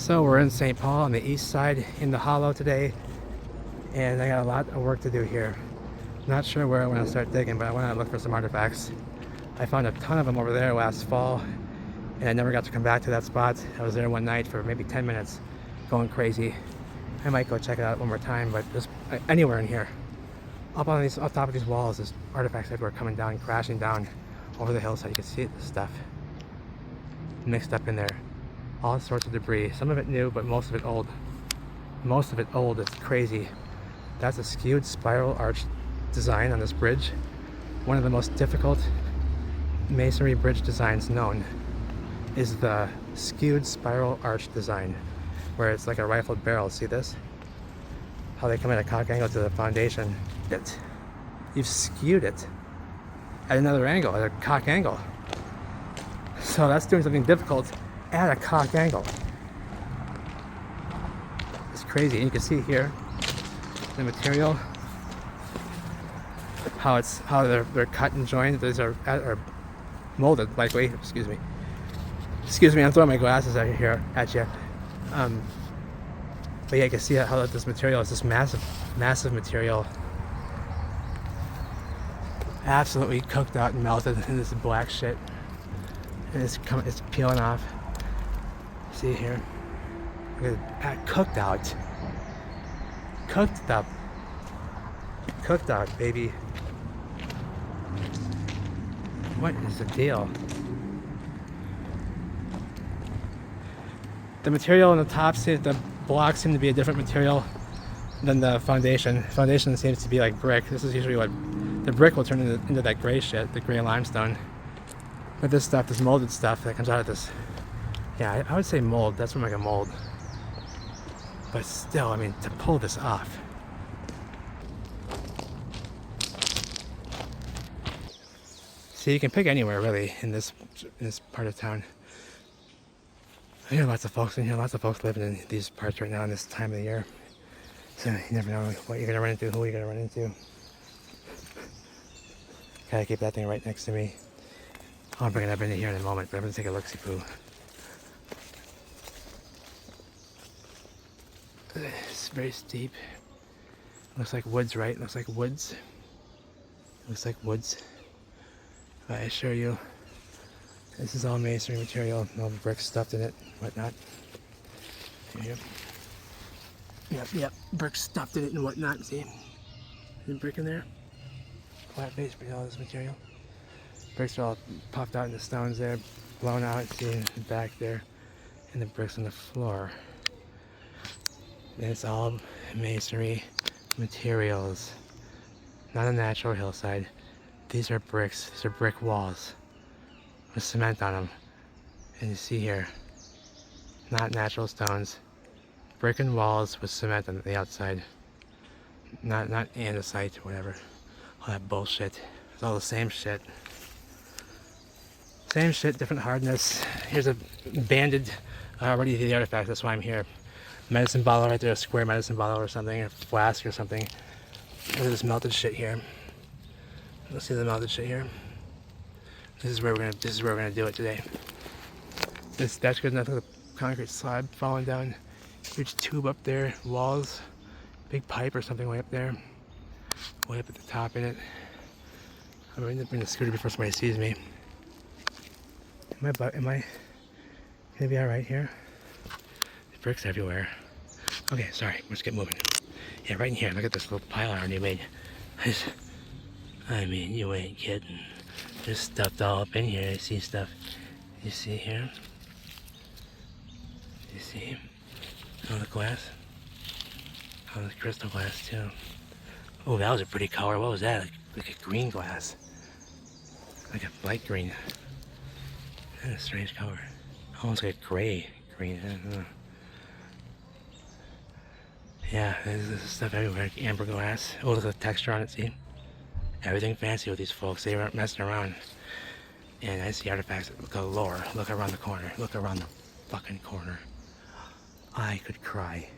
So we're in St. Paul on the east side in the Hollow today, and I got a lot of work to do here. Not sure where I want to start digging, but I want to look for some artifacts. I found a ton of them over there last fall, and I never got to come back to that spot. I was there one night for maybe 10 minutes, going crazy. I might go check it out one more time, but just anywhere in here. Up on these, up top of these walls, there's artifacts that were coming down, crashing down over the hillside. You can see this stuff mixed up in there. All sorts of debris. Some of it new, but most of it old. Most of it old. It's crazy. That's a skewed spiral arch design on this bridge. One of the most difficult masonry bridge designs known is the skewed spiral arch design, where it's like a rifled barrel. See this? How they come at a cock angle to the foundation. You've skewed it at another angle, at a cock angle. So that's doing something difficult at a cock angle. It's crazy. And you can see here the material, how they're cut and joined. These are molded lightweight. Excuse me, I'm throwing my glasses out here at you. But yeah, you can see how this material is this massive material, absolutely cooked out and melted in this black shit, and it's peeling off. See here, cooked out, baby. What is the deal? The material on the top, the blocks seem to be a different material than the foundation. Foundation seems to be like brick. This is usually what the brick will turn into that gray shit, the gray limestone. But this stuff, this molded stuff that comes out of this, yeah, I would say mold. That's from like a mold. But still, I mean, to pull this off. See, you can pick anywhere really in this part of town. I hear lots of folks in here, lots of folks living in these parts right now in this time of the year. So you never know what you're gonna run into, who you're gonna run into. Gotta keep that thing right next to me. I'll bring it up into here in a moment, but I'm gonna take a look-see-poo. It's very steep. Looks like woods, right? Looks like woods. Looks like woods. But I assure you, this is all masonry material, no bricks stuffed in it, whatnot. Yep, bricks stuffed in it and whatnot, see? There's a brick in there. Flat base, but all this material. Bricks are all popped out in the stones there, blown out, see in the back there, and the bricks on the floor. And it's all masonry materials, not a natural hillside. These are bricks, these are brick walls with cement on them. And you see here, not natural stones, brick and walls with cement on the outside. Not andesite or whatever, all that bullshit. It's all the same shit. Same shit, different hardness. Here's a banded, already the artifact, that's why I'm here. Medicine bottle right there, a square medicine bottle or something, a flask or something. Look at this melted shit here. Let's see the melted shit here. This is where we're gonna do it today. That's good enough. Look at the concrete slab falling down. Huge tube up there, walls, big pipe or something way up there. Way up at the top in it. I'm gonna bring the scooter before somebody sees me. Am I gonna be alright here? There's bricks everywhere. Okay, sorry, let's get moving. Yeah, right in here, look at this little pile iron you made. I mean, you ain't kidding. There's stuff all up in here. I see stuff. You see here? You see? Oh, the glass. Oh, the crystal glass too. Oh, that was a pretty color. What was that? Like a green glass. Like a light green. That's a strange color. Almost like a gray green. I don't know. Yeah, there's stuff everywhere. Amber glass. Oh, look at the texture on it, see? Everything fancy with these folks. They weren't messing around. And I see artifacts galore. Look around the corner. Look around the fucking corner. I could cry.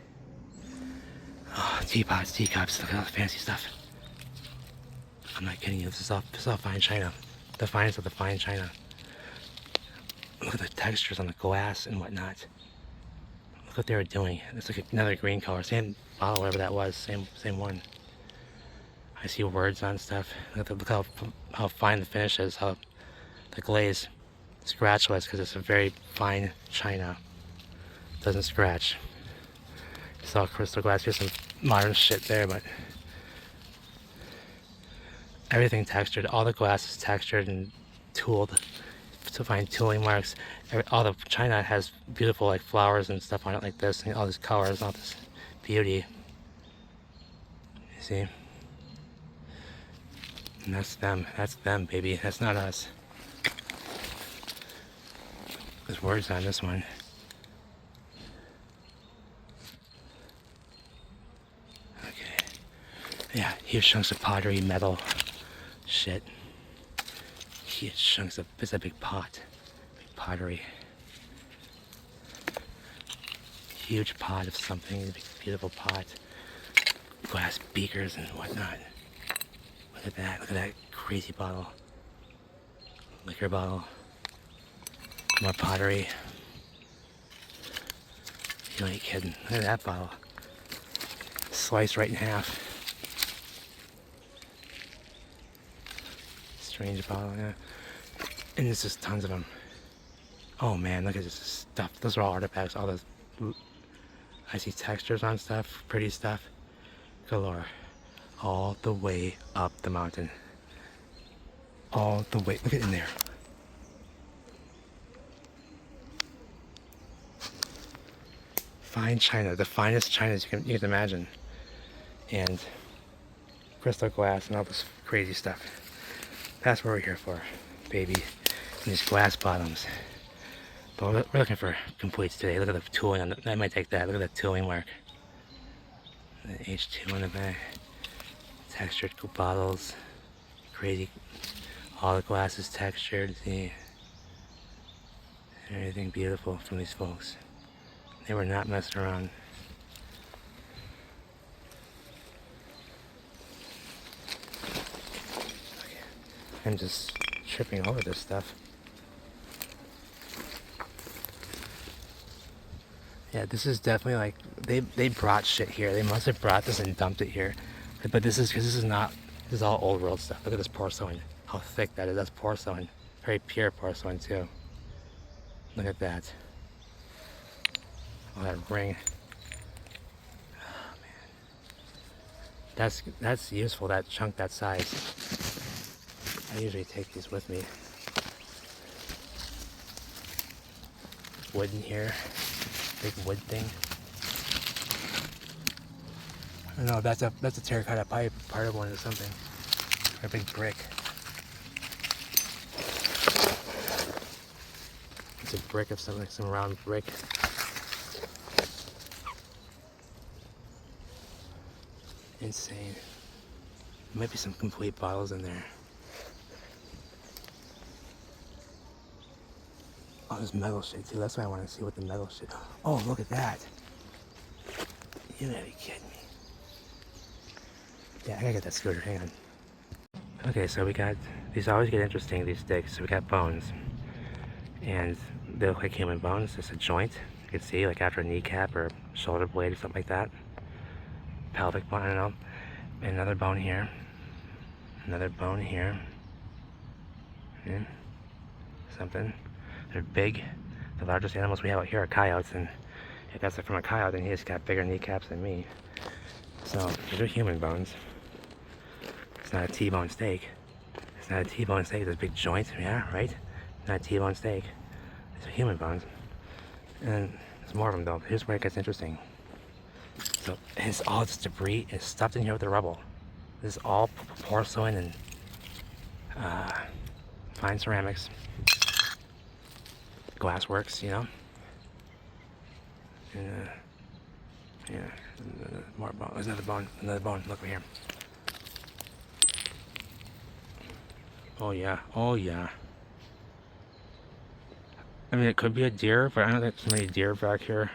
Oh, teapots, teacups. Look at all the fancy stuff. I'm not kidding you. This is all fine china. The finest of the fine china. Look at the textures on the glass and whatnot. Look what they were doing. It's like another green color. Same bottle, whatever that was. Same one. I see words on stuff. Look how fine the finish is. How the glaze scratchless, because it's a very fine china. Doesn't scratch. It's all crystal glass. Here's some modern shit there, but everything textured. All the glass is textured and tooled to find tooling marks. All the china has beautiful like flowers and stuff on it like this, and all these colors, all this beauty. You see? And that's them. That's them, baby. That's not us. There's words on this one. Okay. Yeah, huge chunks of pottery, metal, shit. Huge chunks of, it's a big pot. Big pottery. Huge pot of something, a big, beautiful pot. Glass beakers and whatnot. Look at that crazy bottle. Liquor bottle. More pottery. You ain't kidding. Look at that bottle. Sliced right in half. Strange bottle, yeah. And there's just tons of them. Oh man, look at this stuff. Those are all artifacts. All those. I see textures on stuff, pretty stuff. Galore. All the way up the mountain. All the way. Look at it in there. Fine china, the finest chinas you can imagine, and crystal glass and all this crazy stuff. That's what we're here for, baby. And these glass bottoms. But we're looking for completes today. Look at the tooling on I might take that. Look at the tooling mark. The H2 on the back. Textured bottles. Crazy. All the glass is textured. See, everything beautiful from these folks. They were not messing around. I'm just tripping over this stuff. Yeah, this is definitely like, they brought shit here. They must have brought this and dumped it here. But this is, because this is all old world stuff. Look at this porcelain. How thick that is. That's porcelain. Very pure porcelain too. Look at that. Oh, that ring. Oh, man. That's useful, that chunk that size. I usually take these with me. Wood in here. Big wood thing. I don't know, that's a terracotta pipe, part of one or something. Or a big brick. It's a brick of something, like some round brick. Insane. There might be some complete bottles in there. Oh, there's metal shit too. That's why I want to see what the metal shit. Oh, look at that. You gotta be kidding me. Yeah, I gotta get that scooter. Hang on. Okay, so we got, these always get interesting, these sticks. So we got bones. And they look like human bones. It's a joint. You can see, like after a kneecap or shoulder blade or something like that. Pelvic bone, I don't know. Another bone here. Another bone here. And something. They're big. The largest animals we have out here are coyotes, and if that's from a coyote, then he's got bigger kneecaps than me. So these are human bones. It's not a T-bone steak. It's not a T-bone steak. There's big joints. Yeah, right? Not a T-bone steak. These are human bones. And there's more of them though. Here's where it gets interesting. So it's all this debris is stuffed in here with the rubble. This is all porcelain and fine ceramics. Glass works, you know. And, yeah, more bone. There's another bone. Another bone. Look over here. Oh yeah. Oh yeah. I mean, it could be a deer, but I don't think there's many deer back here.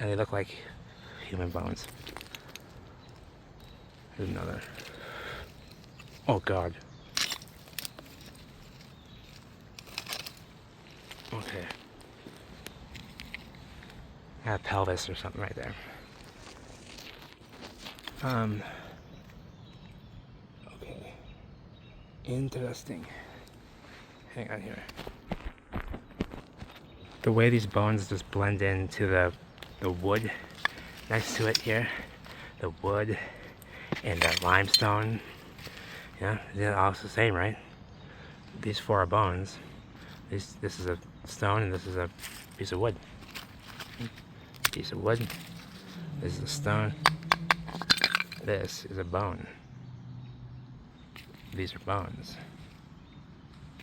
And they look like human bones. Here's another. Oh God. Okay. a pelvis or something right there. Okay. Interesting. Hang on here. The way these bones just blend into the wood next to it here, the wood and that limestone, yeah, they're all the same, right? These four are bones. This is a stone and this is a piece of wood. Piece of wood. This is a stone. This is a bone. These are bones.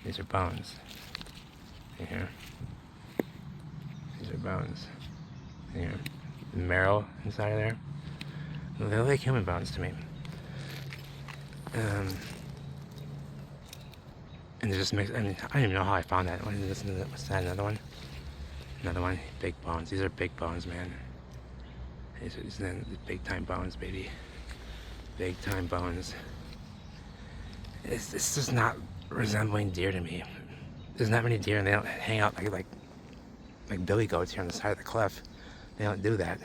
These are bones. In here. These are bones. In here. The marrow inside of there. They look like human bones to me. And it just makes, I mean, I don't even know how I found that. What's that, another one? Another one, big bones. These are big bones, man. These are big time bones, baby. Big time bones. It's just not resembling deer to me. There's not many deer and they don't hang out like billy goats here on the side of the cliff. They don't do that.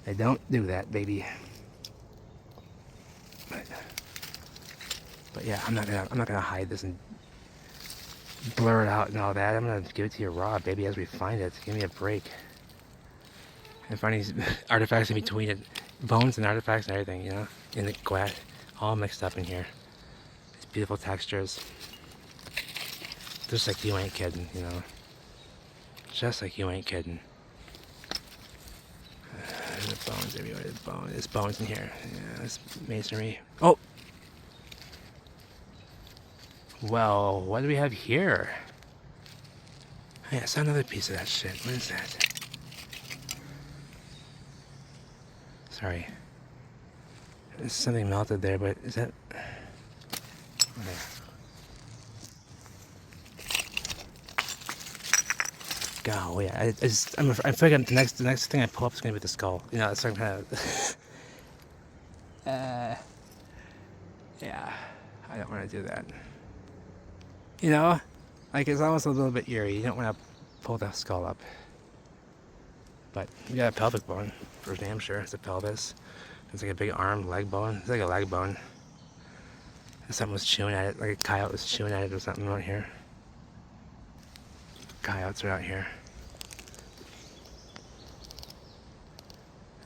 They don't do that, baby. But yeah, I'm not gonna hide this and blur it out and all that. I'm gonna give it to you raw, baby, as we find it. Give me a break. And finding these artifacts in between it, bones and artifacts and everything, you know, in the glass, all mixed up in here. These beautiful textures. Just like you ain't kidding, you know. Just like you ain't kidding. There's bones everywhere. There's bones in here. Yeah, there's masonry. Oh! Well, what do we have here? Yeah, it's another piece of that shit. What is that? Sorry. There's something melted there, but is that... Okay. Golly, I figuring the next thing I pull up is gonna be the skull. You know, that's what I'm kind of. Yeah, I don't want to do that. You know, like it's almost a little bit eerie. You don't want to pull the skull up. But you got a pelvic bone for damn sure. It's a pelvis. It's like a big arm, leg bone. It's like a leg bone. And something was chewing at it, like a coyote was chewing at it or something out here. Coyotes are out here.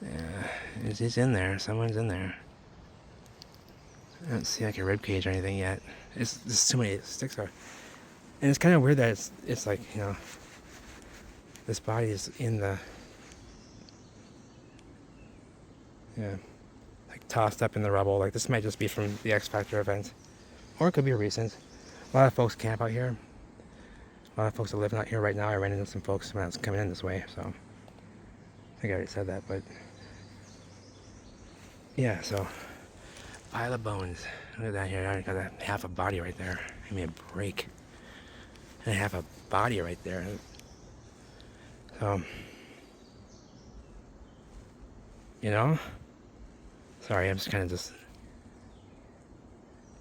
Yeah, he's in there. Someone's in there. I don't see like a rib cage or anything yet. There's too many sticks are. And it's kind of weird that it's like, you know, this body is in the, yeah, like tossed up in the rubble. Like this might just be from the X Factor event, or it could be recent. A lot of folks camp out here. A lot of folks are living out here right now. I ran into some folks when I was coming in this way, so I think I already said that, but yeah, so pile of bones. Look at that here. I got a half a body right there. Give me a break. And half a body right there. So, you know, sorry, I'm just kind of just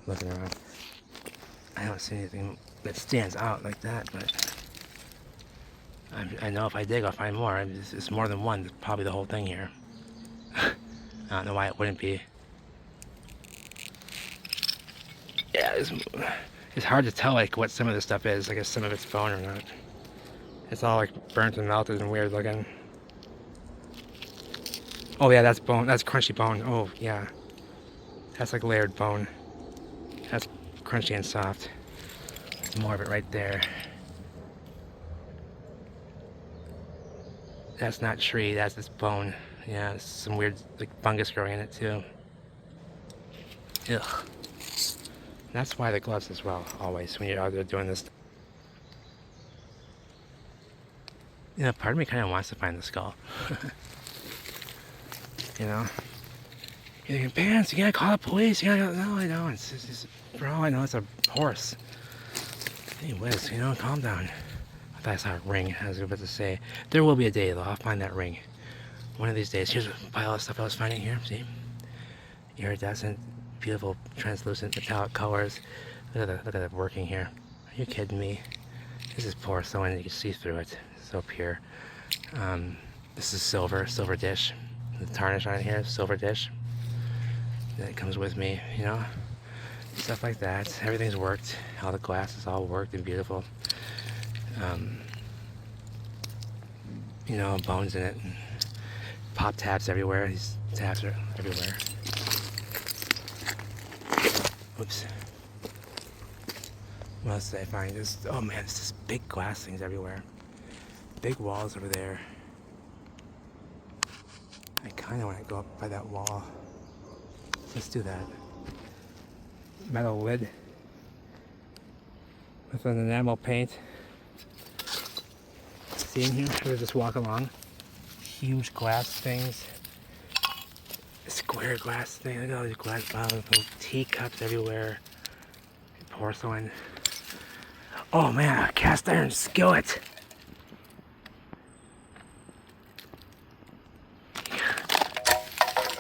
looking around. I don't see anything that stands out like that, but I know if I dig, I'll find more. It's more than one. It's probably the whole thing here. I don't know why it wouldn't be. Yeah, it's hard to tell like what some of this stuff is. I guess some of it's bone or not. It's all like burnt and melted and weird looking. Oh yeah, that's bone. That's crunchy bone. Oh yeah, that's like layered bone. That's crunchy and soft. More of it right there. That's not tree. That's this bone. Yeah, there's some weird like fungus growing in it too. Ugh. That's why the gloves as well, always, when you're out there doing this. You know, part of me kind of wants to find the skull. You know? You're thinking, Pants, you gotta call the police, you gotta go. No, I don't. It's for all I know, it's a horse. Anyways, you know, calm down. I thought I saw a ring, I was about to say. There will be a day, though, I'll find that ring. One of these days. Here's a pile of stuff I was finding here, see? Iridescent, beautiful, translucent, metallic colors. Look at it working here. Are you kidding me? This is porcelain, you can see through it. It's so pure. This is silver dish. The tarnish on it here, silver dish. That comes with me, you know. Stuff like that. Everything's worked. All the glass is all worked and beautiful. You know, bones in it. And pop tabs everywhere. These tabs are everywhere. Oops. What else did I find? Oh man, it's just big glass things everywhere. Big walls over there. I kind of want to go up by that wall. Let's do that. Metal lid with an enamel paint. See in here? We'll just walk along. Huge glass things. Square glass thing. Look at all these glass bottles, little teacups everywhere. Porcelain. Oh man, a cast iron skillet.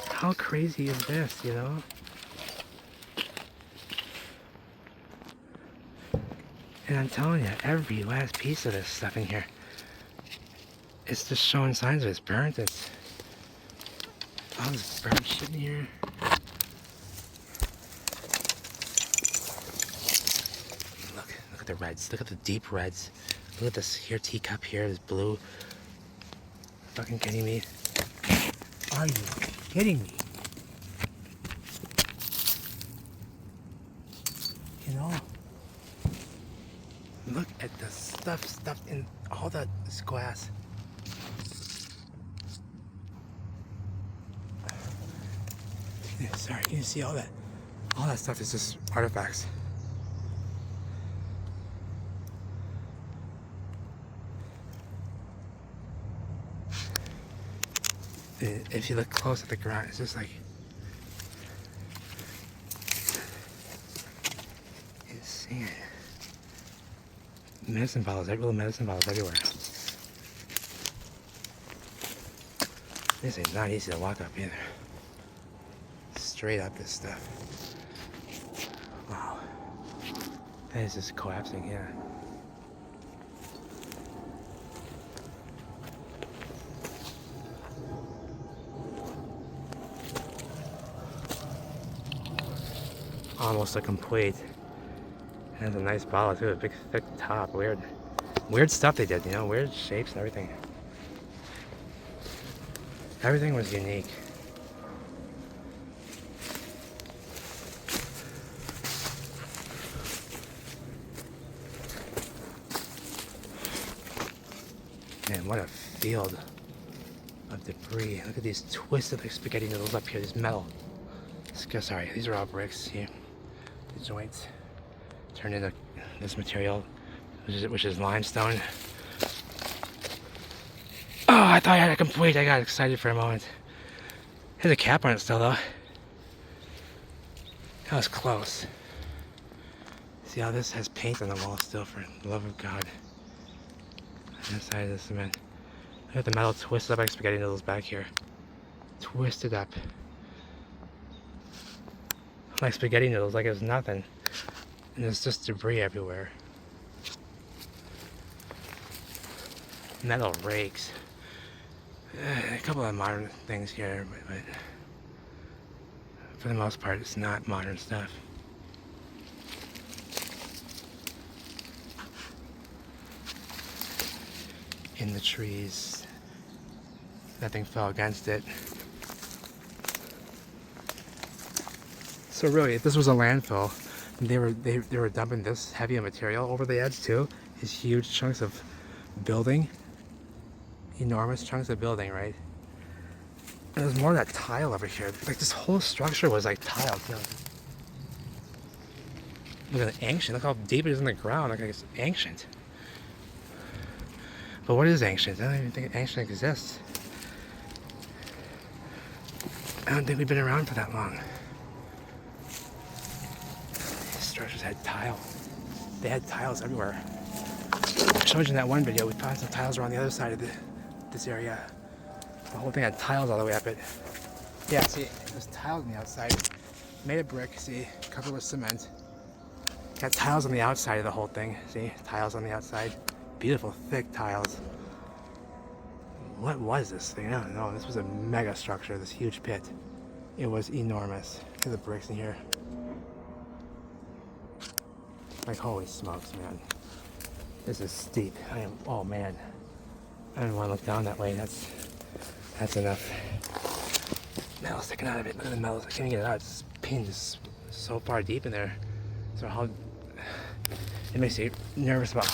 How crazy is this, you know? And I'm telling you, every last piece of this stuff in here, it's just showing signs of it's burnt. It's all this burnt shit in here. Look at the reds. Look at the deep reds. Look at this here teacup here, this blue. Fucking kidding me? Are you kidding me? You know? Look at the stuff stuffed in all this glass. Sorry, can you see all that? All that stuff is just artifacts. If you look close at the ground, it's just like you see it. Medicine bottles, little medicine bottles everywhere. This is not easy to walk up either. Straight up this stuff. Wow. That is just collapsing here. Almost a complete. It has a nice bottle too, a big thick top. Weird stuff they did, you know, weird shapes and everything. Everything was unique. Man, what a field of debris. Look at these twisted like spaghetti noodles up here, this metal. Sorry, these are all bricks here. The joints turned into this material, which is limestone. Oh, I thought I had it complete. I got excited for a moment. There's a cap on it still though. That was close. See how this has paint on the wall still, for the love of God. On the side of the cement. Look at the metal twisted up like spaghetti noodles back here. Twisted up. Like spaghetti noodles, like it was nothing. And there's just debris everywhere. Metal rakes. A couple of modern things here, but for the most part, it's not modern stuff. In the trees, nothing fell against it. So really, if this was a landfill, they were dumping this heavy of material over the edge too. These huge chunks of building, enormous chunks of building, right? And there's more of that tile over here. Like this whole structure was like tile too. Look at the ancient. Look how deep it is in the ground. Look, like it's ancient. But what is ancient? I don't even think ancient exists. I don't think we've been around for that long. These structures had tile. They had tiles everywhere. I showed you in that one video, we found some tiles around the other side of this area. The whole thing had tiles all the way up it. Yeah, see, there's tiles on the outside. Made of brick, see, covered with cement. Got tiles on the outside of the whole thing, see, tiles on the outside. beautiful thick tiles. What was this thing? I don't know. This was a mega structure, this huge pit. It was enormous. Look at the bricks in here. Like, holy smokes, man. This is steep. Oh man. I don't want to look down that way. That's enough. Metal sticking out of it. Look at the metal. I can't get it out. It's pinned so far deep in there. So it makes you nervous about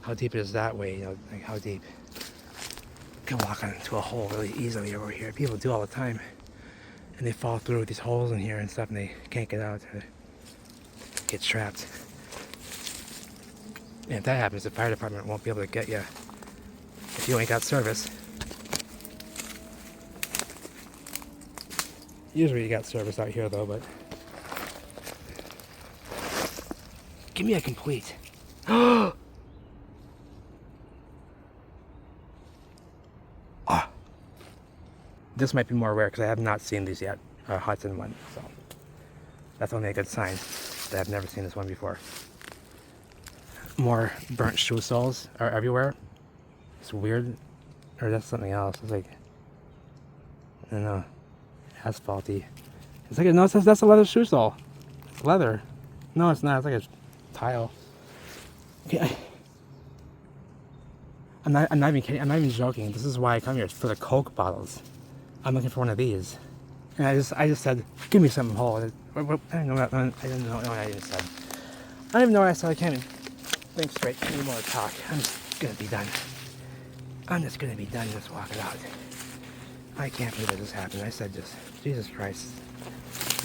how deep it is that way, you know, like how deep. You can walk into a hole really easily over here. People do all the time. And they fall through these holes in here and stuff and they can't get out. Or get trapped. And if that happens, the fire department won't be able to get you if you ain't got service. Usually you got service out here though, but give me a complete. Oh, this might be more rare because I have not seen these yet. Hudson one, so that's only a good sign that I've never seen this one before. More burnt shoe soles are everywhere. It's weird, or that's something else. It's like, I don't know, asphalty. It's like, no, it says that's a leather shoe sole. It's leather. No, it's not. It's like a tile. Okay, I'm not even kidding. I'm not even joking. This is why I come here. It's for the Coke bottles. I'm looking for one of these. And I just said, give me something whole. I don't know what I even said. I don't even know what I said. I can't even think straight anymore to talk. I'm just gonna be done. I'm just gonna be done just walking out. I can't believe that this happened. I said just, Jesus Christ.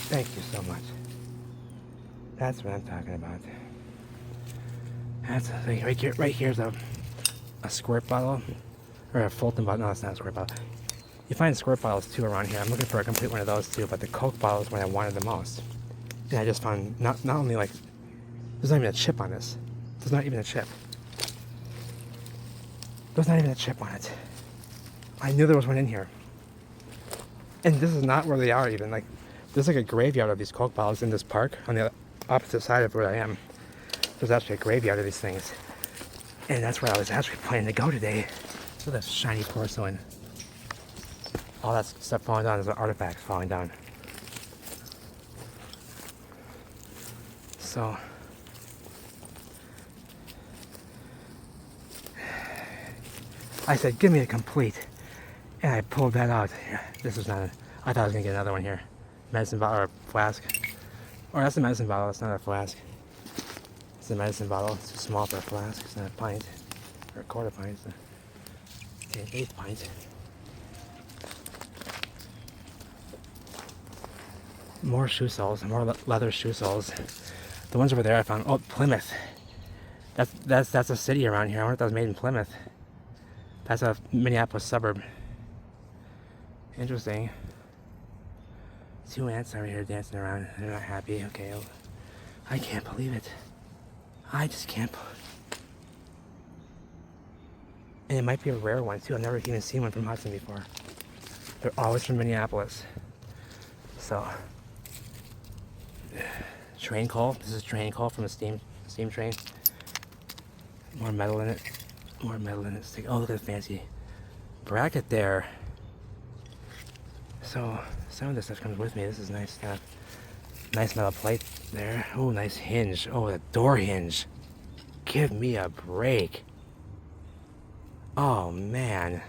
Thank you so much. That's what I'm talking about. That's the thing. Right here's a squirt bottle. Or a Fulton bottle. No, it's not a squirt bottle. You find squirt bottles too around here. I'm looking for a complete one of those too, but the Coke bottle is what I wanted the most. And I just found not only like, there's not even a chip on this. There's not even a chip. There's not even a chip on it. I knew there was one in here. And this is not where they are even. Like, there's like a graveyard of these Coke bottles in this park on the opposite side of where I am. There's actually a graveyard of these things. And that's where I was actually planning to go today. Look at that shiny porcelain. All that stuff falling down is the artifacts falling down. So I said, give me a complete. And I pulled that out. This is not I thought I was gonna get another one here. Medicine bottle or flask. Or that's a medicine bottle, it's not a flask. It's a medicine bottle. It's too small for a flask. It's not a pint. Or a quarter pint. It's an eighth pint. More shoe soles, more leather shoe soles. The ones over there I found. Oh, Plymouth. That's a city around here. I wonder if that was made in Plymouth. That's a Minneapolis suburb. Interesting. Two ants over here dancing around. They're not happy. Okay. Oh, I can't believe it. I just can't. And it might be a rare one too. I've never even seen one from Hudson before. They're always from Minneapolis. So. Train coal. This is train coal from a steam train. More metal in it. More metal in it. Oh, look at the fancy bracket there. So some of this stuff comes with me. This is nice stuff. Nice metal plate there. Oh, nice hinge. Oh, the door hinge. Give me a break. Oh man.